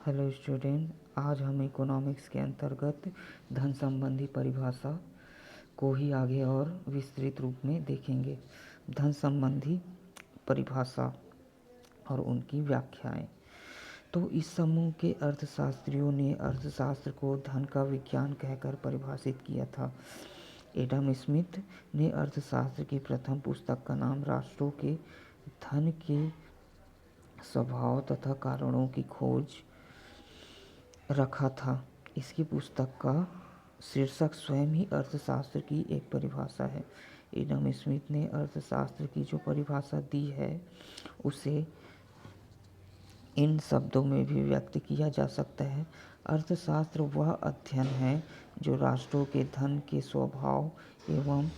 Hello student, आज हम economics के अंतर्गत धन संबंधी परिभाषा को ही आगे और विस्तृत रूप में देखेंगे। धन संबंधी परिभाषा और उनकी व्याख्याएं। तो इस समूह के अर्थशास्त्रियों ने अर्थशास्त्र को धन का विज्ञान कहकर परिभाषित किया था। एडम स्मिथ ने अर्थशास्त्र की प्रथम पुस्तक का नाम राष्ट्रों के धन के स्वभाव तथा कारणों की खोज रखा था। इसकी पुस्तक का शीर्षक स्वयं ही अर्थशास्त्र की एक परिभाषा है। एडम स्मिथ ने अर्थशास्त्र की जो परिभाषा दी है उसे इन शब्दों में भी व्यक्त किया जा सकता है। अर्थशास्त्र वह अध्ययन है जो राष्ट्रों के धन के स्वभाव एवं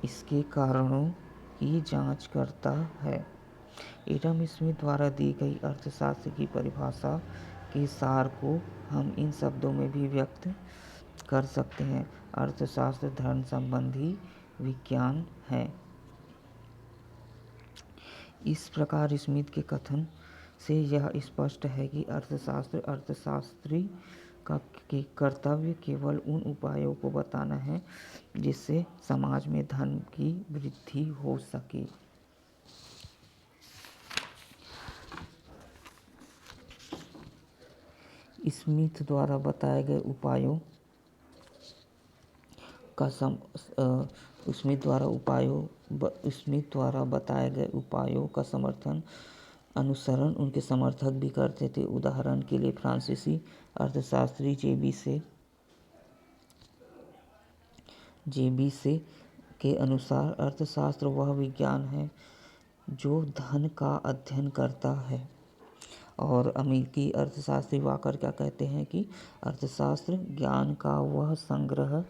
इसके कारणों की जांच करता है। एडम स्मिथ द्वारा दी गई अर्थशास्त्र की परिभाषा के सार को हम इन शब्दों में भी व्यक्त कर सकते हैं। अर्थशास्त्र धन संबंधी विज्ञान है। इस प्रकार स्मिथ के कथन से यह स्पष्ट है कि अर्थशास्त्र अर्थशास्त्री का कर्तव्य केवल उन उपायों को बताना है जिससे समाज में धन की वृद्धि हो सके। स्मिथ द्वारा बताए गए उपायों का स्मिथ द्वारा बताए गए उपायों का अनुसरण उनके समर्थक भी करते थे। उदाहरण के लिए फ्रांसीसी अर्थशास्त्री जेबी से के अनुसार अर्थशास्त्र वह विज्ञान है जो धन का अध्ययन करता है। और अमेरिकी अर्थशास्त्री वाकर क्या कहते हैं कि अर्थशास्त्र ज्ञान का वह संग्रह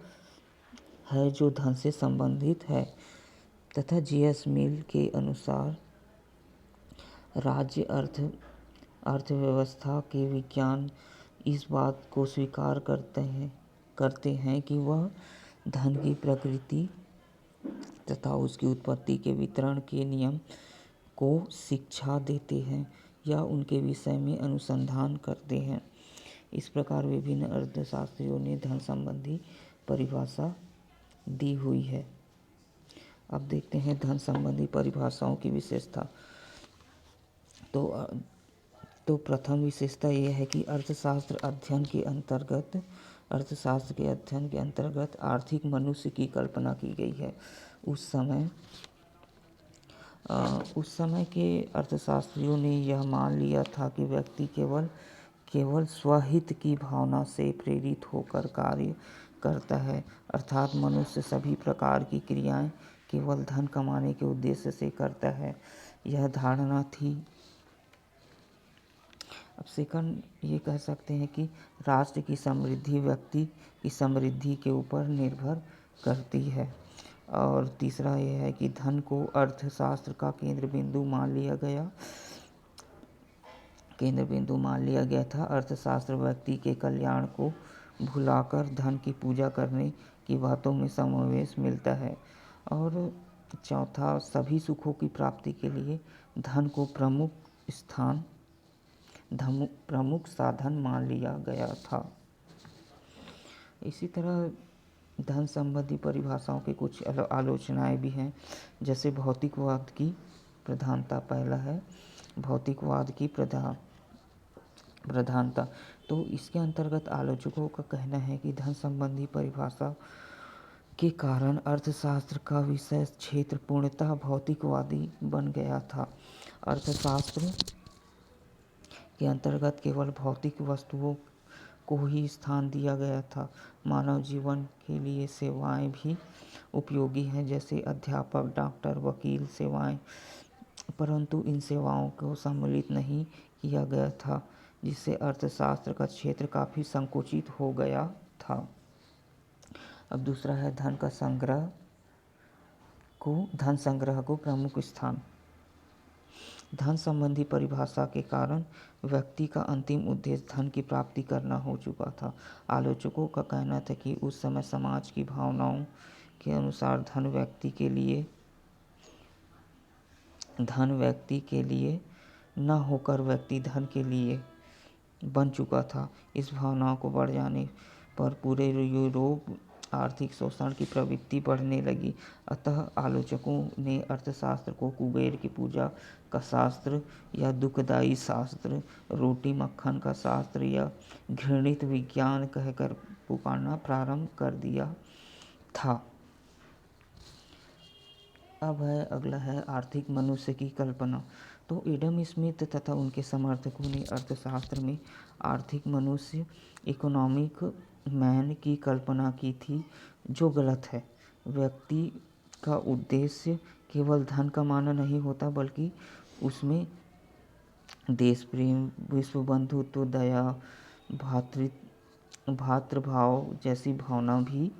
है जो धन से संबंधित है। तथा J.S. मिल के अनुसार राज्य अर्थव्यवस्था के विज्ञान इस बात को स्वीकार करते हैं कि वह धन की प्रकृति तथा उसकी उत्पत्ति के वितरण के नियम को शिक्षा देते हैं या उनके विषय में अनुसंधान करते हैं। इस प्रकार विभिन्न अर्थशास्त्रियों ने धन संबंधी परिभाषा दी हुई है। अब देखते हैं धन संबंधी परिभाषाओं की विशेषता। तो प्रथम विशेषता यह है कि अर्थशास्त्र के अध्ययन के अंतर्गत आर्थिक मनुष्य की कल्पना की गई है। उस समय के अर्थशास्त्रियों ने यह मान लिया था कि व्यक्ति केवल स्वहित की भावना से प्रेरित होकर कार्य करता है, अर्थात मनुष्य सभी प्रकार की क्रियाएं केवल धन कमाने के उद्देश्य से करता है। यह धारणा थी। अब सेकंड ये कह सकते हैं कि राष्ट्र की समृद्धि व्यक्ति की समृद्धि के ऊपर निर्भर करती है। और तीसरा यह है कि धन को अर्थशास्त्र का केंद्र बिंदु मान लिया गया था। अर्थशास्त्र व्यक्ति के कल्याण को भुलाकर धन की पूजा करने की बातों में समावेश मिलता है। और चौथा, सभी सुखों की प्राप्ति के लिए धन को प्रमुख साधन मान लिया गया था। इसी तरह धन संबंधी परिभाषाओं के कुछ आलोचनाएं भी हैं, जैसे भौतिकवाद की प्रधानता। पहला है भौतिकवाद की प्रधानता। तो इसके अंतर्गत आलोचकों का कहना है कि धन संबंधी परिभाषा के कारण अर्थशास्त्र का विषय क्षेत्र पूर्णतः भौतिकवादी बन गया था। अर्थशास्त्र के अंतर्गत केवल भौतिक वस्तुओं को ही स्थान दिया गया था। मानव जीवन के लिए सेवाएं भी उपयोगी हैं, जैसे अध्यापक, डॉक्टर, वकील सेवाएं, परंतु इन सेवाओं को सम्मिलित नहीं किया गया था, जिससे अर्थशास्त्र का क्षेत्र काफ़ी संकुचित हो गया था। अब दूसरा है धन संग्रह को प्रमुख स्थान। धन संबंधी परिभाषा के कारण व्यक्ति का अंतिम उद्देश्य धन की प्राप्ति करना हो चुका था। आलोचकों का कहना था कि उस समय समाज की भावनाओं के अनुसार धन व्यक्ति के लिए न होकर व्यक्ति धन के लिए बन चुका था। इस भावना को बढ़ जाने पर पूरे यूरोप आर्थिक शोषण की प्रवृत्ति बढ़ने लगी। अतः आलोचकों ने अर्थशास्त्र को कुबेर की पूजा का शास्त्र या दुखदायी शास्त्र, रोटी मक्खन का शास्त्र या घृणित विज्ञान कहकर पुकारना प्रारंभ कर दिया था। अब अगला है आर्थिक मनुष्य की कल्पना। तो एडम स्मिथ तथा उनके समर्थकों ने अर्थशास्त्र में आर्थिक मनुष्य, इकोनॉमिक मैन की कल्पना की थी, जो गलत है। व्यक्ति का उद्देश्य केवल धन कमाना नहीं होता, बल्कि उसमें देश प्रेम, विश्व बंधुत्व, दया, भातृभाव जैसी भावना भी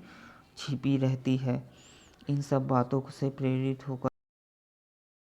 छिपी रहती है। इन सब बातों से प्रेरित होकर